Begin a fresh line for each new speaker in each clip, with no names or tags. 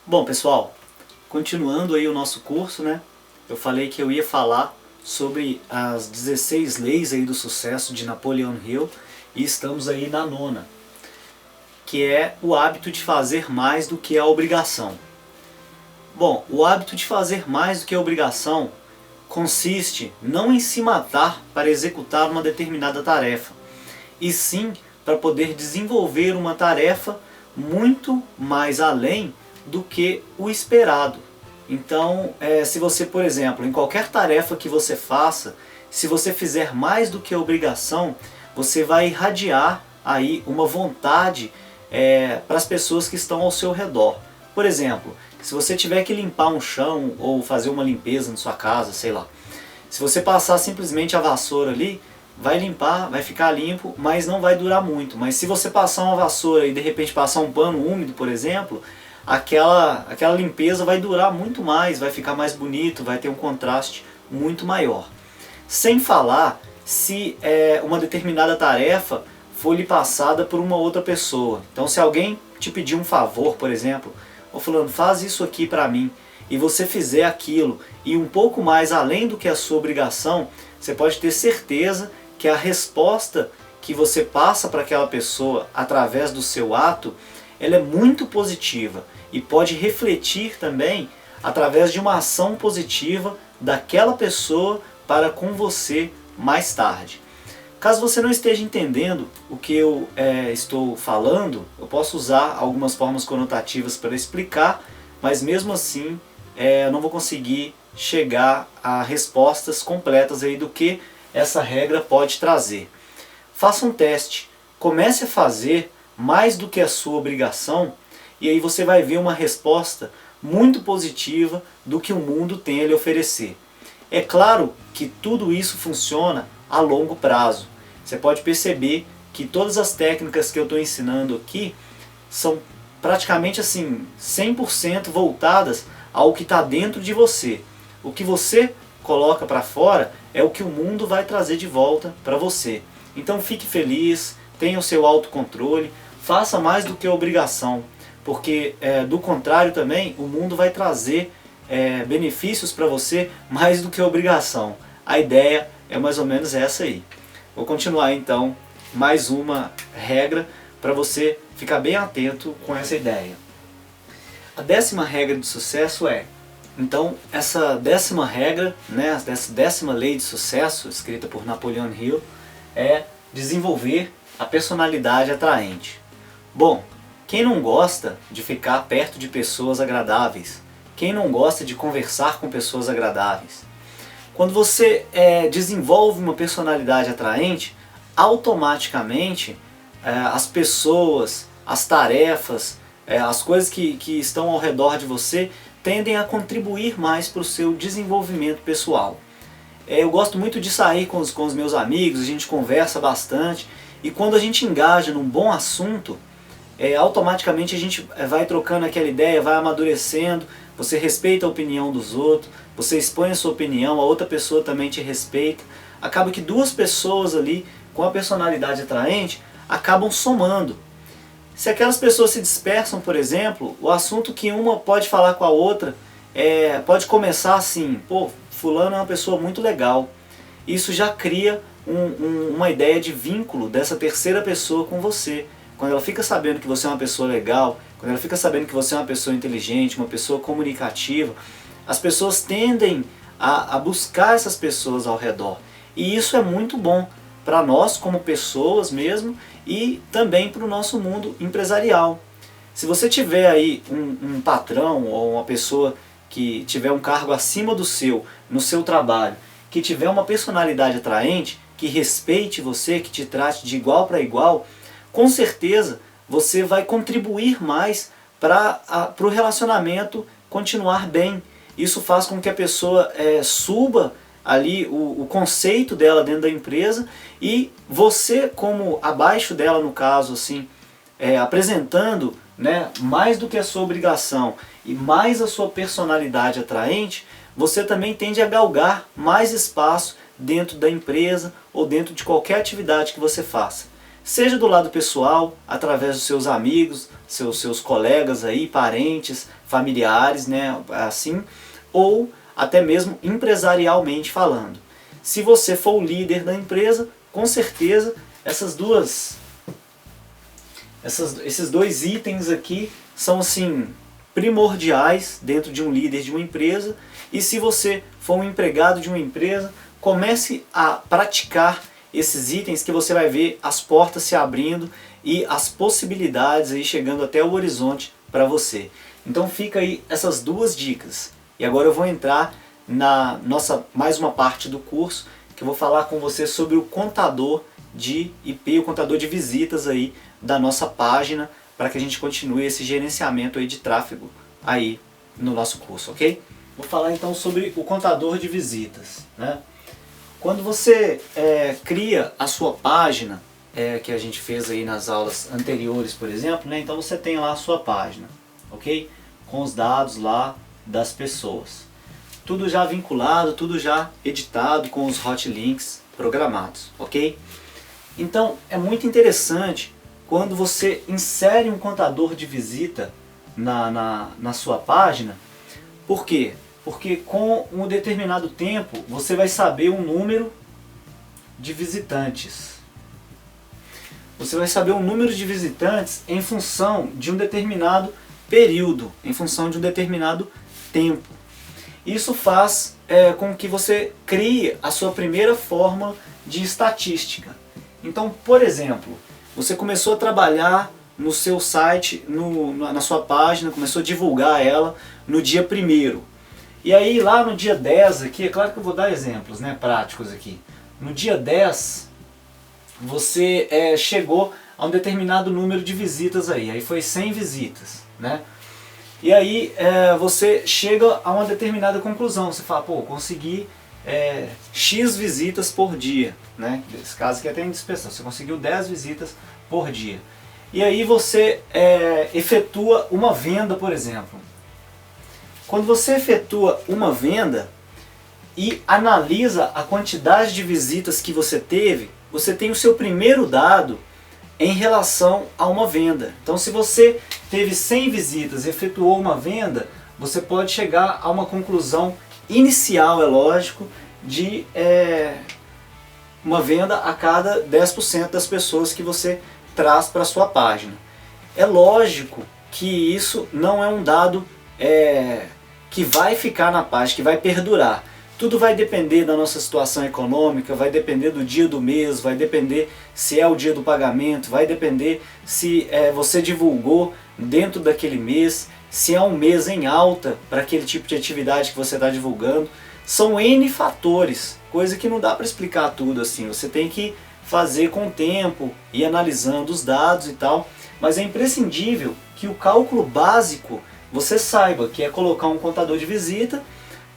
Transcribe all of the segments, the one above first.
Bom, pessoal, continuando aí o nosso curso, né? Eu falei que eu ia falar sobre as 16 leis aí do sucesso de Napoleon Hill e estamos aí na nona, que é o hábito de fazer mais do que a obrigação. Bom, o hábito de fazer mais do que a obrigação consiste não em se matar para executar uma determinada tarefa, e sim para poder desenvolver uma tarefa muito mais além do que o esperado. Então, se você, por exemplo, em qualquer tarefa que você faça, se você fizer mais do que a obrigação, você vai irradiar aí uma vontade para as pessoas que estão ao seu redor. Por exemplo, se você tiver que limpar um chão ou fazer uma limpeza na sua casa, sei lá. Se você passar simplesmente a vassoura ali, vai limpar, vai ficar limpo, mas não vai durar muito. Mas se você passar uma vassoura e de repente passar um pano úmido, por exemplo, aquela limpeza vai durar muito mais, vai ficar mais bonito, vai ter um contraste muito maior. Sem falar se uma determinada tarefa for lhe passada por uma outra pessoa. Então se alguém te pedir um favor, por exemplo, ô fulano, faz isso aqui para mim, e você fizer aquilo e um pouco mais além do que a sua obrigação, você pode ter certeza que a resposta que você passa para aquela pessoa através do seu ato, ela é muito positiva e pode refletir também através de uma ação positiva daquela pessoa para com você mais tarde. Caso você não esteja entendendo o que eu estou falando, eu posso usar algumas formas conotativas para explicar, mas mesmo assim eu não vou conseguir chegar a respostas completas aí do que essa regra pode trazer. Faça um teste, comece a fazer mais do que a sua obrigação e aí você vai ver uma resposta muito positiva do que o mundo tem a lhe oferecer. É claro que tudo isso funciona a longo prazo. Você pode perceber que todas as técnicas que eu estou ensinando aqui são praticamente assim 100% voltadas ao que está dentro de você. O que você coloca para fora é o que o mundo vai trazer de volta para você. Então fique feliz, tenha o seu autocontrole, faça mais do que a obrigação, porque do contrário também o mundo vai trazer benefícios para você mais do que a obrigação. A ideia é mais ou menos essa aí. Vou continuar então mais uma regra para você ficar bem atento com essa ideia. A 10ª regra de sucesso então essa 10ª regra, né, essa 10ª lei de sucesso escrita por Napoleon Hill é desenvolver a personalidade atraente. Bom, quem não gosta de ficar perto de pessoas agradáveis? Quem não gosta de conversar com pessoas agradáveis? Quando você desenvolve uma personalidade atraente, automaticamente as pessoas, as tarefas, as coisas que estão ao redor de você tendem a contribuir mais para o seu desenvolvimento pessoal. Eu gosto muito de sair com os meus amigos, a gente conversa bastante, e quando a gente engaja num bom assunto, automaticamente a gente vai trocando aquela ideia, vai amadurecendo, você respeita a opinião dos outros, você expõe a sua opinião, a outra pessoa também te respeita. Acaba que duas pessoas ali com a personalidade atraente acabam somando. Se aquelas pessoas se dispersam, por exemplo, o assunto que uma pode falar com a outra pode começar assim: pô, fulano é uma pessoa muito legal. Isso já cria uma ideia de vínculo dessa terceira pessoa com você. Quando ela fica sabendo que você é uma pessoa legal, quando ela fica sabendo que você é uma pessoa inteligente, uma pessoa comunicativa, as pessoas tendem a buscar essas pessoas ao redor. E isso é muito bom para nós como pessoas mesmo e também para o nosso mundo empresarial. Se você tiver aí um patrão ou uma pessoa que tiver um cargo acima do seu, no seu trabalho, que tiver uma personalidade atraente, que respeite você, que te trate de igual para igual, com certeza você vai contribuir mais para o relacionamento continuar bem. Isso faz com que a pessoa suba ali o conceito dela dentro da empresa, e você, como abaixo dela no caso, assim, apresentando, né, mais do que a sua obrigação e mais a sua personalidade atraente, você também tende a galgar mais espaço dentro da empresa ou dentro de qualquer atividade que você faça. seja do lado pessoal, através dos seus amigos, seus colegas aí, parentes, familiares, né, assim, ou até mesmo empresarialmente falando. Se você for o líder da empresa, com certeza esses dois itens aqui são assim primordiais dentro de um líder de uma empresa. E se você for um empregado de uma empresa, comece a praticar esses itens que você vai ver as portas se abrindo e as possibilidades aí chegando até o horizonte para você. Então fica aí essas duas dicas. E agora eu vou entrar na mais uma parte do curso, que eu vou falar com você sobre o contador de IP, o contador de visitas aí da nossa página, para que a gente continue esse gerenciamento aí de tráfego aí no nosso curso, ok? Vou falar então sobre o contador de visitas, né? Quando você cria a sua página, que a gente fez aí nas aulas anteriores, por exemplo, né? Então você tem lá a sua página, ok? Com os dados lá das pessoas. Tudo já vinculado, tudo já editado com os hotlinks programados, ok? Então é muito interessante quando você insere um contador de visita na sua página. Por quê? Porque com um determinado tempo você vai saber um número de visitantes. Você vai saber um número de visitantes em função de um determinado período, em função de um determinado tempo. Isso faz com que você crie a sua primeira forma de estatística. Então, por exemplo, você começou a trabalhar no seu site, na sua página, começou a divulgar ela no dia 1º. E aí lá no dia 10 aqui, é claro que eu vou dar exemplos, né, práticos aqui. No dia 10, você chegou a um determinado número de visitas aí foi 100 visitas, né? E aí você chega a uma determinada conclusão, você fala, pô, consegui X visitas por dia, né? Nesse caso aqui até indispensável, você conseguiu 10 visitas por dia. E aí você efetua uma venda, por exemplo. Quando você efetua uma venda e analisa a quantidade de visitas que você teve, você tem o seu primeiro dado em relação a uma venda. Então se você teve 100 visitas e efetuou uma venda, você pode chegar a uma conclusão inicial, é lógico, de uma venda a cada 10% das pessoas que você traz para a sua página. É lógico que isso não é um dado que vai ficar na página, que vai perdurar. Tudo vai depender da nossa situação econômica, vai depender do dia do mês, vai depender se é o dia do pagamento, vai depender se você divulgou dentro daquele mês, se é um mês em alta para aquele tipo de atividade que você está divulgando. São N fatores, coisa que não dá para explicar tudo assim, você tem que fazer com o tempo e analisando os dados e tal, mas é imprescindível que o cálculo básico você saiba, que é colocar um contador de visita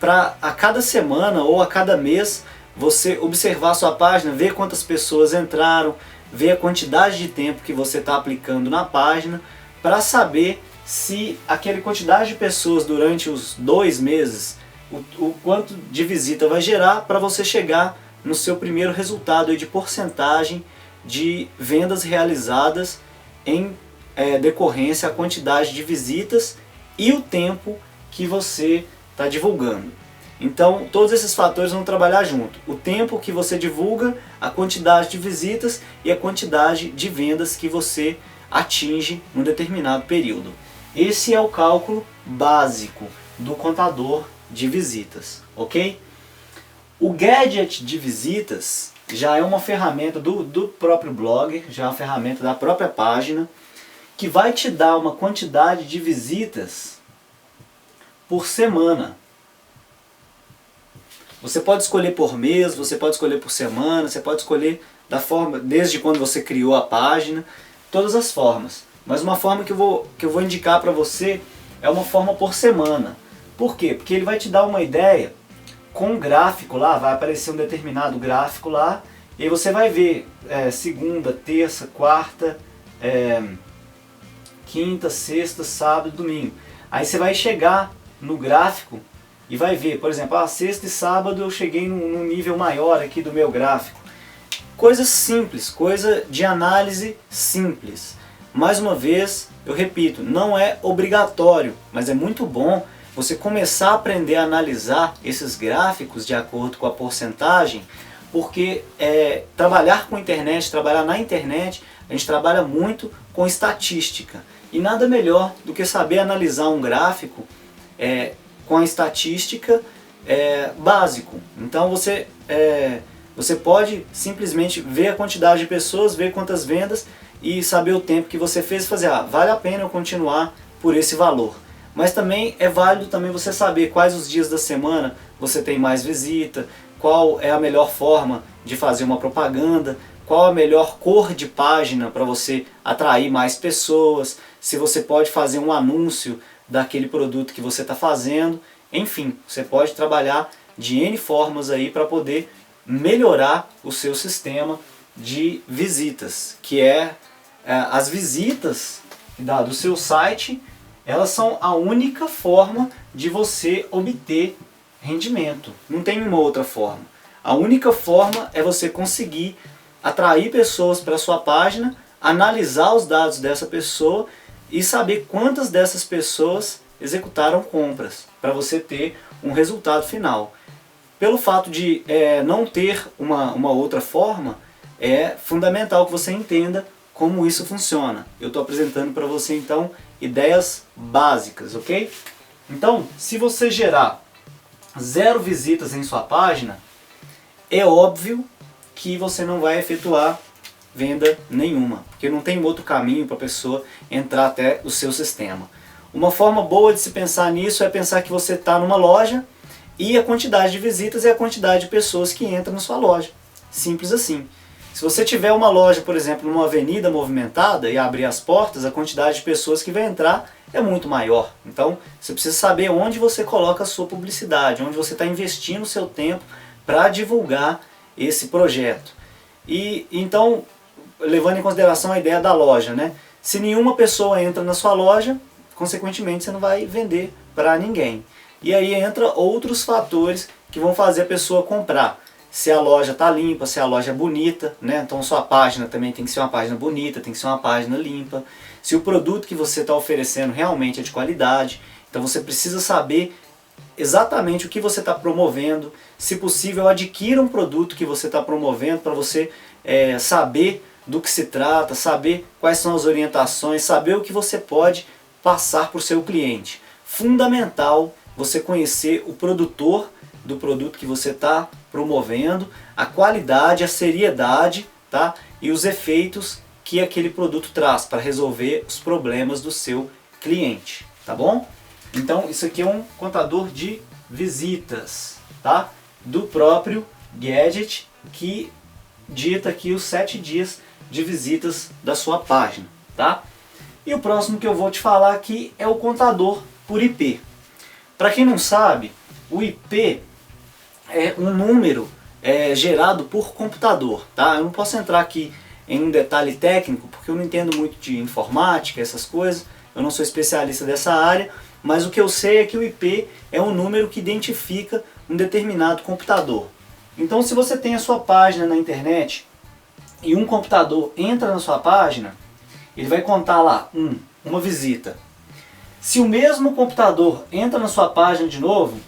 para a cada semana ou a cada mês você observar a sua página, ver quantas pessoas entraram, ver a quantidade de tempo que você está aplicando na página, para saber se aquela quantidade de pessoas durante os 2 meses, o quanto de visita vai gerar para você chegar no seu primeiro resultado aí de porcentagem de vendas realizadas em decorrência à quantidade de visitas e o tempo que você está divulgando. Então todos esses fatores vão trabalhar junto. O tempo que você divulga, a quantidade de visitas e a quantidade de vendas que você atinge num determinado período. Esse é o cálculo básico do contador de visitas, ok? O gadget de visitas já é uma ferramenta do próprio blog, já é uma ferramenta da própria página, que vai te dar uma quantidade de visitas por semana. Você pode escolher por mês, você pode escolher por semana, você pode escolher da forma, desde quando você criou a página, todas as formas. Mas uma forma que eu vou indicar para você é uma forma por semana. Por quê? Porque ele vai te dar uma ideia com um gráfico lá, vai aparecer um determinado gráfico lá, e aí você vai ver segunda, terça, quarta, quinta, sexta, sábado, domingo. Aí você vai chegar no gráfico e vai ver, por exemplo, sexta e sábado eu cheguei num nível maior aqui do meu gráfico. Coisas simples, coisa de análise simples. Mais uma vez, eu repito, não é obrigatório, mas é muito bom você começar a aprender a analisar esses gráficos de acordo com a porcentagem, porque trabalhar com internet, trabalhar na internet, a gente trabalha muito com estatística. E nada melhor do que saber analisar um gráfico com a estatística básico. Então você pode simplesmente ver a quantidade de pessoas, ver quantas vendas e saber o tempo que você fez e fazer, vale a pena eu continuar por esse valor. Mas também é válido também você saber quais os dias da semana você tem mais visita, qual é a melhor forma de fazer uma propaganda, qual a melhor cor de página para você atrair mais pessoas, se você pode fazer um anúncio daquele produto que você está fazendo. Enfim, você pode trabalhar de N formas aí para poder melhorar o seu sistema de visitas, que as visitas do seu site, elas são a única forma de você obter rendimento. Não tem uma outra forma. A única forma é você conseguir atrair pessoas para a sua página, analisar os dados dessa pessoa e saber quantas dessas pessoas executaram compras, para você ter um resultado final. Pelo fato de não ter uma outra forma, é fundamental que você entenda como isso funciona. Eu estou apresentando para você então ideias básicas, ok? Então, se você gerar 0 visitas em sua página, é óbvio que você não vai efetuar venda nenhuma, porque não tem outro caminho para a pessoa entrar até o seu sistema. Uma forma boa de se pensar nisso é pensar que você está numa loja e a quantidade de visitas é a quantidade de pessoas que entram na sua loja. Simples assim. Se você tiver uma loja, por exemplo, numa avenida movimentada e abrir as portas, a quantidade de pessoas que vai entrar é muito maior. Então, você precisa saber onde você coloca a sua publicidade, onde você está investindo o seu tempo para divulgar esse projeto. E então, levando em consideração a ideia da loja, né? Se nenhuma pessoa entra na sua loja, consequentemente você não vai vender para ninguém. E aí entra outros fatores que vão fazer a pessoa comprar. Se a loja está limpa, se a loja é bonita, né? Então sua página também tem que ser uma página bonita, tem que ser uma página limpa. Se o produto que você está oferecendo realmente é de qualidade, então você precisa saber exatamente o que você está promovendo. Se possível, adquira um produto que você está promovendo para você saber do que se trata, saber quais são as orientações, saber o que você pode passar para o seu cliente. Fundamental você conhecer o produtor do produto que você está promovendo, a qualidade, a seriedade, tá? E os efeitos que aquele produto traz para resolver os problemas do seu cliente, tá bom? Então isso aqui é um contador de visitas, tá? Do próprio Gadget, que dita aqui os 7 dias de visitas da sua página, tá? E o próximo que eu vou te falar aqui é o contador por IP. Para quem não sabe, o IP é um número gerado por computador, tá? Eu não posso entrar aqui em um detalhe técnico, porque eu não entendo muito de informática, essas coisas, eu não sou especialista dessa área, mas o que eu sei é que o IP é um número que identifica um determinado computador. Então, se você tem a sua página na internet e um computador entra na sua página, ele vai contar lá uma visita. Se o mesmo computador entra na sua página de novo,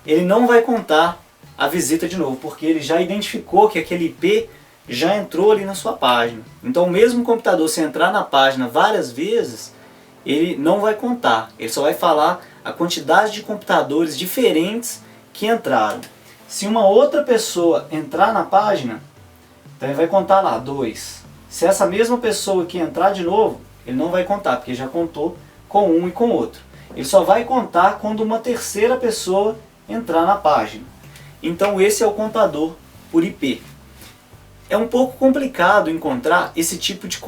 ele não vai contar a visita de novo, porque ele já identificou que aquele IP já entrou ali na sua página. Então o mesmo computador, se entrar na página várias vezes, ele não vai contar. Ele só vai falar a quantidade de computadores diferentes que entraram. Se uma outra pessoa entrar na página, então ele vai contar lá 2. Se essa mesma pessoa que entrar de novo, ele não vai contar, porque já contou com um e com outro. Ele só vai contar quando uma terceira pessoa entrar na página. Então esse é o contador por IP. É um pouco complicado encontrar esse tipo de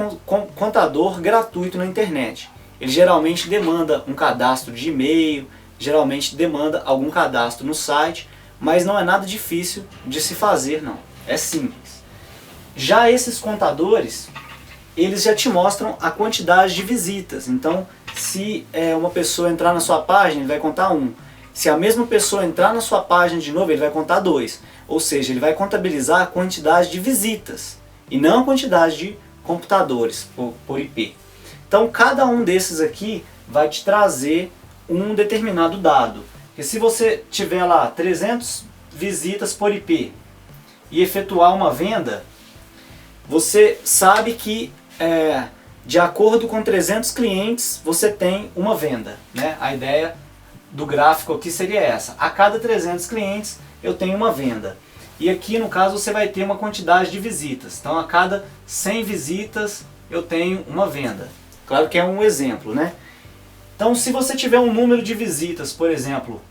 contador gratuito na internet. Ele geralmente demanda um cadastro de e-mail, geralmente demanda algum cadastro no site, mas não é nada difícil de se fazer, não. É simples. Já esses contadores, eles já te mostram a quantidade de visitas. Então, se uma pessoa entrar na sua página, ele vai contar 1. Se a mesma pessoa entrar na sua página de novo, ele vai contar 2. Ou seja, ele vai contabilizar a quantidade de visitas. e não a quantidade de computadores por IP. Então cada um desses aqui vai te trazer um determinado dado. E se você tiver lá 300 visitas por IP e efetuar uma venda, você sabe que de acordo com 300 clientes você tem uma venda, né? A ideia do gráfico aqui seria essa: a cada 300 clientes eu tenho uma venda. E aqui no caso você vai ter uma quantidade de visitas. Então a cada 100 visitas eu tenho uma venda. Claro que é um exemplo, né? Então se você tiver um número de visitas, por exemplo,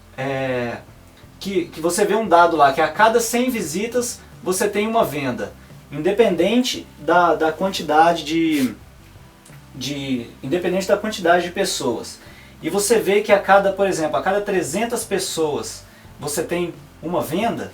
que você vê um dado lá que a cada 100 visitas você tem uma venda, independente da quantidade independente da quantidade de pessoas. E você vê que por exemplo, a cada 300 pessoas você tem uma venda,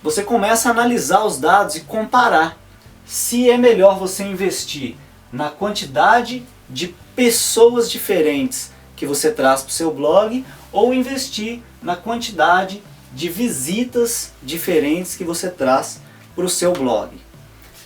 você começa a analisar os dados e comparar se é melhor você investir na quantidade de pessoas diferentes que você traz para o seu blog ou investir na quantidade de visitas diferentes que você traz para o seu blog.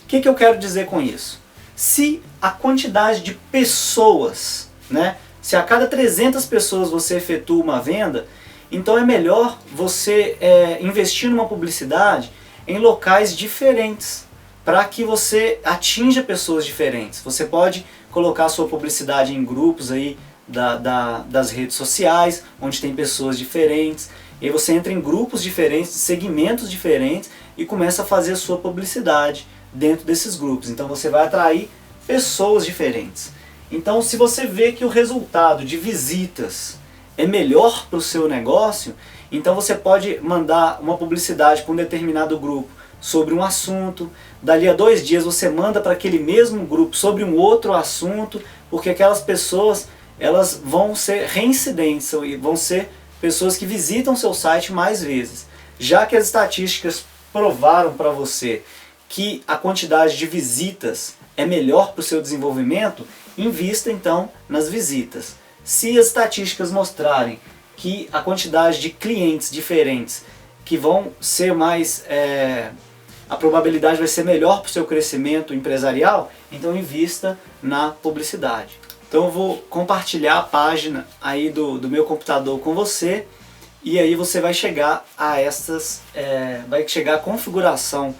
O que eu quero dizer com isso? Se a quantidade de pessoas, né, se a cada 300 pessoas você efetua uma venda, então é melhor você investir numa publicidade em locais diferentes, para que você atinja pessoas diferentes. Você pode colocar sua publicidade em grupos aí das redes sociais, onde tem pessoas diferentes, e aí você entra em grupos diferentes, segmentos diferentes, e começa a fazer a sua publicidade dentro desses grupos. Então você vai atrair pessoas diferentes. Então se você vê que o resultado de visitas é melhor para o seu negócio, então você pode mandar uma publicidade para um determinado grupo sobre um assunto, dali a 2 dias você manda para aquele mesmo grupo sobre um outro assunto, porque aquelas pessoas elas vão ser reincidentes, vão ser pessoas que visitam seu site mais vezes. Já que as estatísticas provaram para você que a quantidade de visitas é melhor para o seu desenvolvimento, invista então nas visitas. Se as estatísticas mostrarem que a quantidade de clientes diferentes que vão ser mais... a probabilidade vai ser melhor para o seu crescimento empresarial, então invista na publicidade. Então eu vou compartilhar a página aí do meu computador com você, e aí você vai chegar a vai chegar a configuração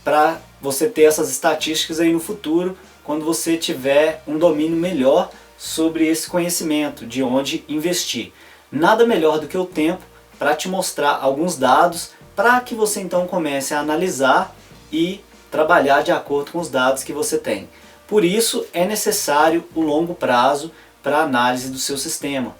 para você ter essas estatísticas aí no futuro, quando você tiver um domínio melhor sobre esse conhecimento, de onde investir. Nada melhor do que o tempo para te mostrar alguns dados, para que você então comece a analisar e trabalhar de acordo com os dados que você tem. Por isso é necessário o longo prazo para a análise do seu sistema.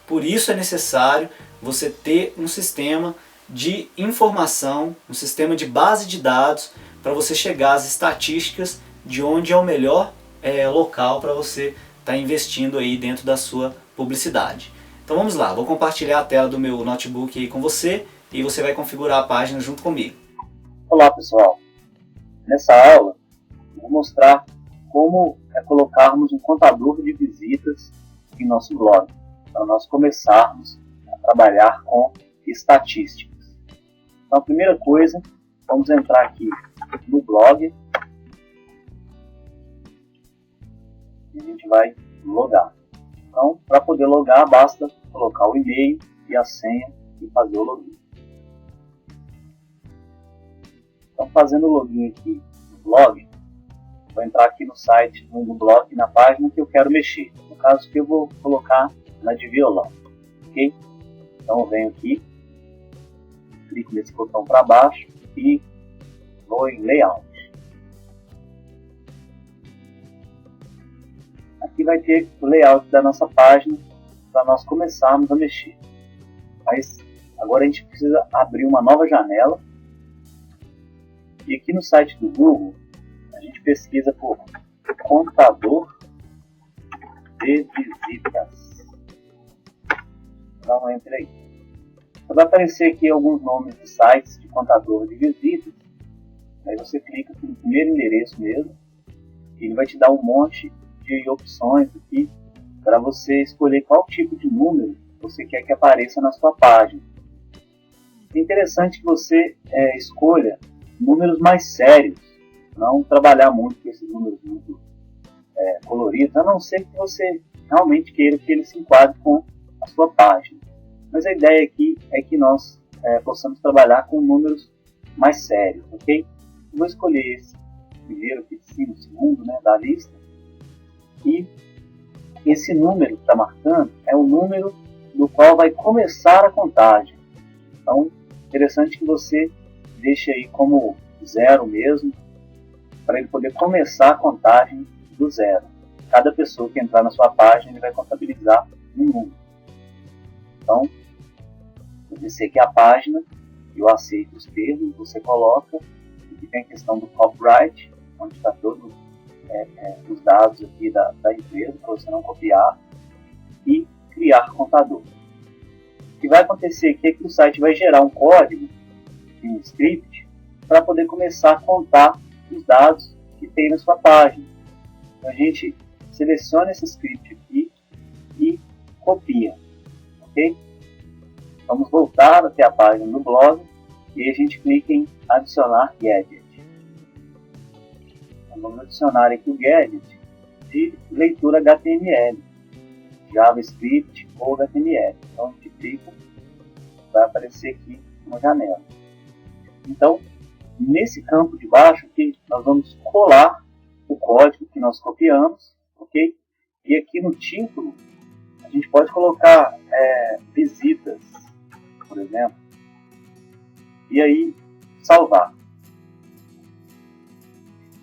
Por isso é necessário você ter um sistema de informação, um sistema de base de dados, para você chegar às estatísticas de onde é o melhor local para você estar investindo aí dentro da sua publicidade. Então vamos lá, vou compartilhar a tela do meu notebook aí com você e você vai configurar a página junto comigo.
Olá pessoal, nessa aula eu vou mostrar como colocarmos um contador de visitas em nosso blog, para nós começarmos a trabalhar com estatísticas. Então a primeira coisa, vamos entrar aqui no blog e a gente vai logar. Então, para poder logar, basta colocar o e-mail e a senha e fazer o login. Então, fazendo o login aqui no blog, vou entrar aqui no site, no blog, na página que eu quero mexer. No caso que eu vou colocar na de violão, ok? Então, eu venho aqui, clico nesse botão para baixo e vou em Layout. Aqui vai ter o layout da nossa página para nós começarmos a mexer. Mas agora a gente precisa abrir uma nova janela. E aqui no site do Google, a gente pesquisa por contador de visitas. Dá um enter aí. Então, vai aparecer aqui alguns nomes de sites de contador de visitas. Aí você clica aqui no primeiro endereço mesmo. E ele vai te dar um monte de opções aqui para você escolher qual tipo de número você quer que apareça na sua página. É interessante que você escolha números mais sérios, não trabalhar muito com esses números muito coloridos, a não ser que você realmente queira que ele se enquadre com a sua página. Mas a ideia aqui é que nós possamos trabalhar com números mais sérios, ok? Eu vou escolher esse primeiro aqui de cima, o segundo, né, da lista, e esse número que está marcando é o número do qual vai começar a contagem. Então, interessante que você deixe aí como 0 mesmo, para ele poder começar a contagem do 0. Cada pessoa que entrar na sua página, ele vai contabilizar um número. Então, eu descer aqui a página, eu aceito os termos, você coloca, aqui tem a questão do copyright, onde está todos os dados aqui da empresa, para você não copiar, e criar contador. O que vai acontecer aqui é que o site vai gerar um código, um script, para poder começar a contar os dados que tem na sua página. Então a gente seleciona esse script aqui e copia, ok? Vamos voltar até a página do blog e aí a gente clica em adicionar gadget. Então, vamos adicionar aqui o gadget de leitura HTML, JavaScript ou HTML. Então a gente clica, vai aparecer aqui uma janela. Então, nesse campo de baixo aqui, nós vamos colar o código que nós copiamos, ok? E aqui no título, a gente pode colocar visitas, por exemplo, e aí salvar.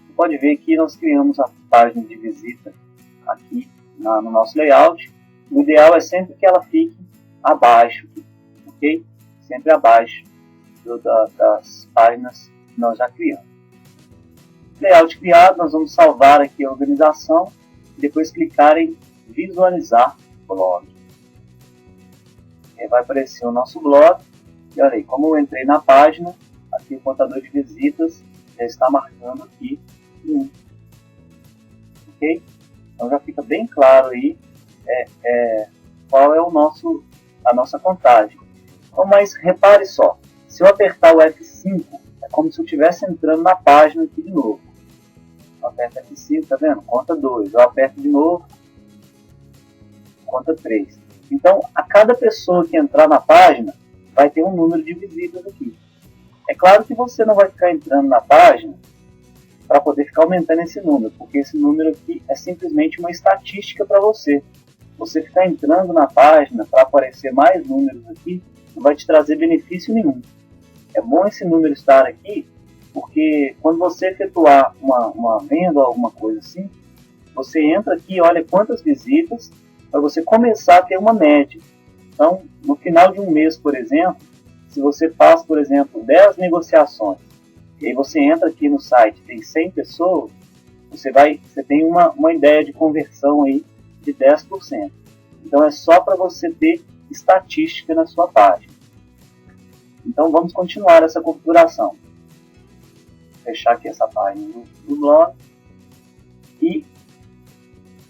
Você pode ver que nós criamos a página de visita aqui no nosso layout. O ideal é sempre que ela fique abaixo, ok? Sempre abaixo das páginas que nós já criamos. Layout criado, nós vamos salvar aqui a organização e depois clicar em visualizar blog. Aí vai aparecer o nosso blog e olha aí, como eu entrei na página, aqui o contador de visitas já está marcando aqui 1. Ok? Então já fica bem claro aí qual é a nossa contagem. Então, mas repare só, se eu apertar o F5, é como se eu estivesse entrando na página aqui de novo. Eu aperto F5, tá vendo? Conta 2. Eu aperto de novo, conta 3. Então, a cada pessoa que entrar na página, vai ter um número de visitas aqui. É claro que você não vai ficar entrando na página para poder ficar aumentando esse número, porque esse número aqui é simplesmente uma estatística para você. Você ficar entrando na página para aparecer mais números aqui, não vai te trazer benefício nenhum. É bom esse número estar aqui, porque quando você efetuar uma venda ou alguma coisa assim, você entra aqui e olha quantas visitas, para você começar a ter uma média. Então, no final de um mês, por exemplo, se você faz, por exemplo, 10 negociações, e aí você entra aqui no site, tem 100 pessoas, você tem uma ideia de conversão aí de 10%. Então, é só para você ter estatística na sua página. Então, vamos continuar essa configuração. Vou fechar aqui essa página do blog. E,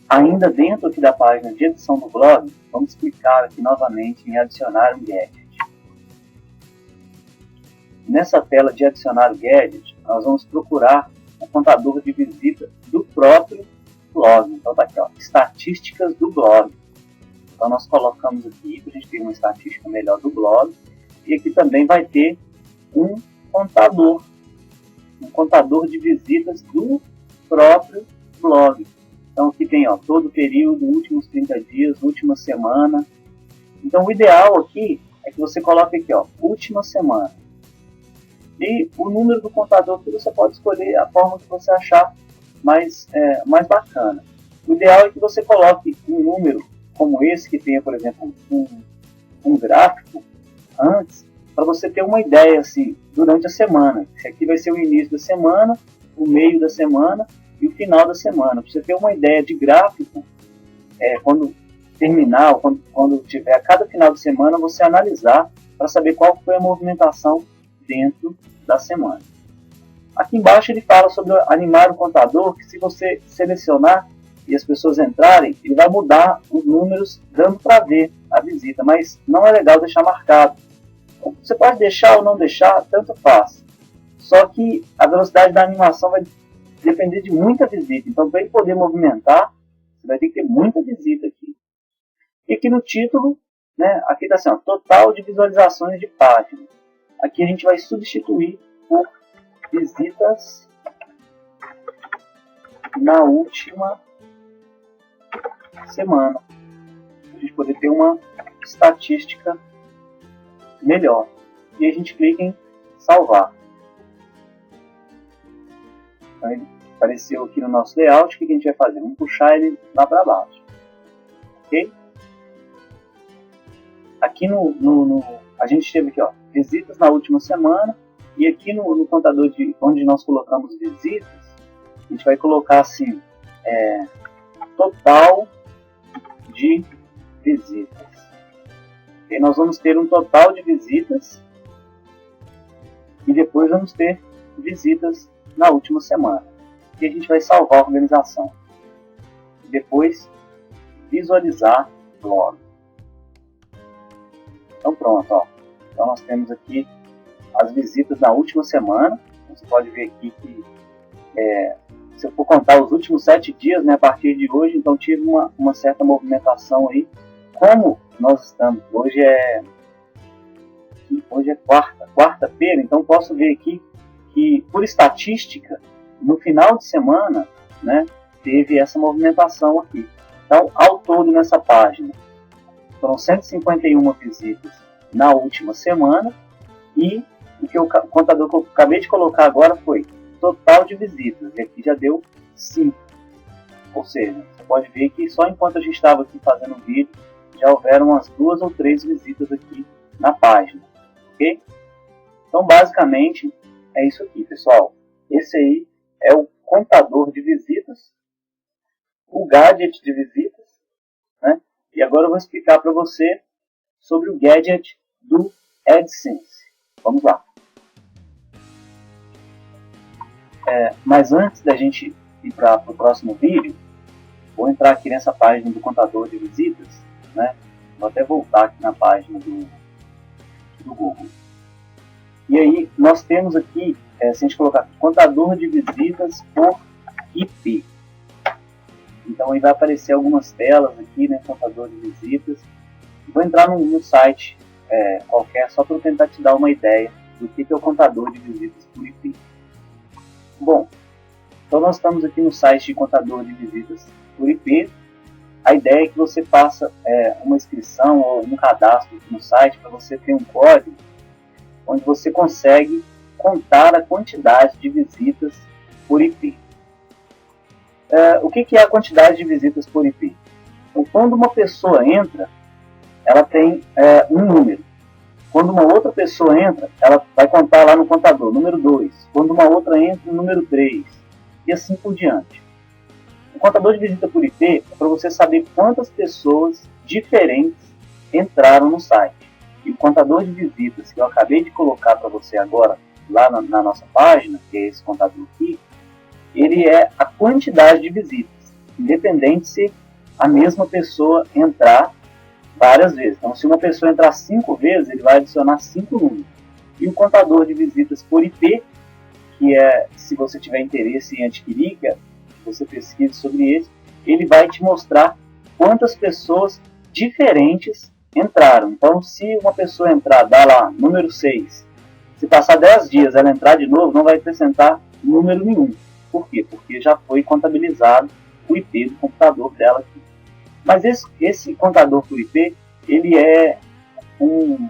ainda dentro aqui da página de edição do blog, vamos clicar aqui novamente em adicionar um gadget. Nessa tela de adicionar o gadget, nós vamos procurar o contador de visita do próprio blog. Então está aqui, ó, estatísticas do blog. Então nós colocamos aqui para a gente ter uma estatística melhor do blog. E aqui também vai ter um contador de visitas do próprio blog. Então aqui tem, ó, todo o período, últimos 30 dias, última semana. Então o ideal aqui é que você coloque aqui, ó, última semana. E o número do contador que você pode escolher a forma que você achar mais bacana. O ideal é que você coloque um número como esse, que tenha, por exemplo, um gráfico antes, para você ter uma ideia assim, durante a semana. Esse aqui vai ser o início da semana, o meio da semana e o final da semana. Para você ter uma ideia de gráfico, quando terminar, quando tiver a cada final de semana, você analisar para saber qual foi a movimentação dentro da semana. Aqui embaixo ele fala sobre animar o contador, que se você selecionar e as pessoas entrarem, ele vai mudar os números dando para ver a visita, mas não é legal deixar marcado. Você pode deixar ou não deixar, tanto faz. Só que a velocidade da animação vai depender de muita visita. Então, para ele poder movimentar, você vai ter que ter muita visita aqui. E aqui no título, né, aqui está assim, ó, total de visualizações de página. Aqui a gente vai substituir por visitas na última semana. Para a gente poder ter uma estatística melhor. E a gente clica em salvar. Então ele apareceu aqui no nosso layout. O que a gente vai fazer? Vamos puxar ele lá para baixo. Ok? Aqui a gente teve aqui, ó, visitas na última semana. E aqui no contador de onde nós colocamos visitas, a gente vai colocar assim, total de visitas. E nós vamos ter um total de visitas e depois vamos ter visitas na última semana. E a gente vai salvar a organização. E depois visualizar blog. Então pronto, ó. Então nós temos aqui as visitas na última semana. Você pode ver aqui que se eu for contar os últimos 7 dias, né, a partir de hoje, então tive uma certa movimentação aí. Como nós estamos, hoje é quarta-feira, então posso ver aqui que, por estatística, no final de semana, né, teve essa movimentação aqui. Então, ao todo nessa página, foram 151 visitas na última semana e o contador que eu acabei de colocar agora foi total de visitas, e aqui já deu 5. Ou seja, você pode ver que só enquanto a gente estava aqui fazendo o vídeo, já houveram umas 2 ou 3 visitas aqui na página, ok? Então, basicamente, é isso aqui, pessoal. Esse aí é o contador de visitas, o gadget de visitas, né? E agora eu vou explicar para você sobre o gadget do AdSense. Vamos lá. Mas antes da gente ir para o próximo vídeo, vou entrar aqui nessa página do contador de visitas, né? Vou até voltar aqui na página do Google. E aí nós temos aqui, se a gente colocar contador de visitas por IP. Então aí vai aparecer algumas telas aqui, né? Contador de visitas. Vou entrar no site qualquer, só para eu tentar te dar uma ideia do que é o contador de visitas por IP. Bom, então nós estamos aqui no site de contador de visitas por IP. A ideia é que você faça uma inscrição ou um cadastro no site para você ter um código onde você consegue contar a quantidade de visitas por IP. O que é a quantidade de visitas por IP? Então, quando uma pessoa entra, ela tem um número. Quando uma outra pessoa entra, ela vai contar lá no contador, número 2. Quando uma outra entra, número 3. E assim por diante. O contador de visita por IP é para você saber quantas pessoas diferentes entraram no site. E o contador de visitas que eu acabei de colocar para você agora, lá na nossa página, que é esse contador aqui, ele é a quantidade de visitas, independente se a mesma pessoa entrar várias vezes. Então, se uma pessoa entrar 5 vezes, ele vai adicionar 5 números. E o contador de visitas por IP, que é, se você tiver interesse em adquirir, que você pesquise sobre ele vai te mostrar quantas pessoas diferentes entraram. Então, se uma pessoa entrar, dá lá, número 6, se passar 10 dias ela entrar de novo, não vai acrescentar número nenhum. Por quê? Porque já foi contabilizado o IP do computador dela aqui. Mas esse contador por IP, ele é um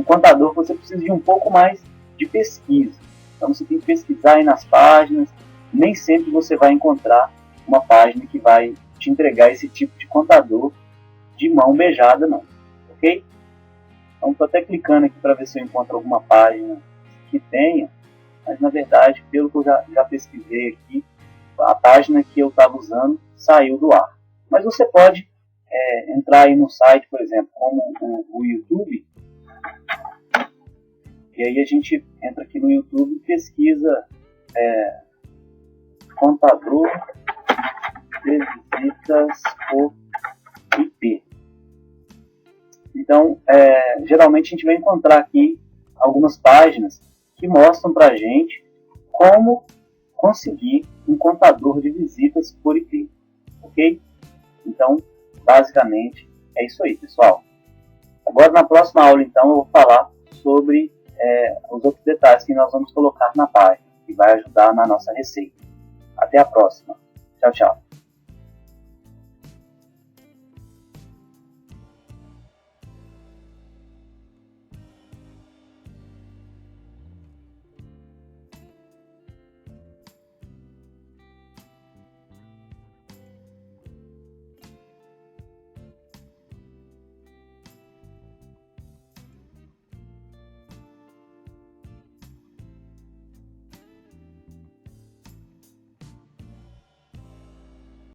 contador que você precisa de um pouco mais de pesquisa. Então você tem que pesquisar aí nas páginas, nem sempre você vai encontrar uma página que vai te entregar esse tipo de contador de mão beijada, não. Ok? Então estou até clicando aqui para ver se eu encontro alguma página que tenha, mas na verdade, pelo que eu já pesquisei aqui, a página que eu estava usando saiu do ar. Mas você pode entrar aí no site, por exemplo, como o YouTube, e aí a gente entra aqui no YouTube e pesquisa contador de visitas por IP. Então, geralmente a gente vai encontrar aqui algumas páginas que mostram para a gente como conseguir um contador de visitas por IP, ok? Então, basicamente, é isso aí, pessoal. Agora, na próxima aula, então, eu vou falar sobre os outros detalhes que nós vamos colocar na página, que vai ajudar na nossa receita. Até a próxima. Tchau, tchau.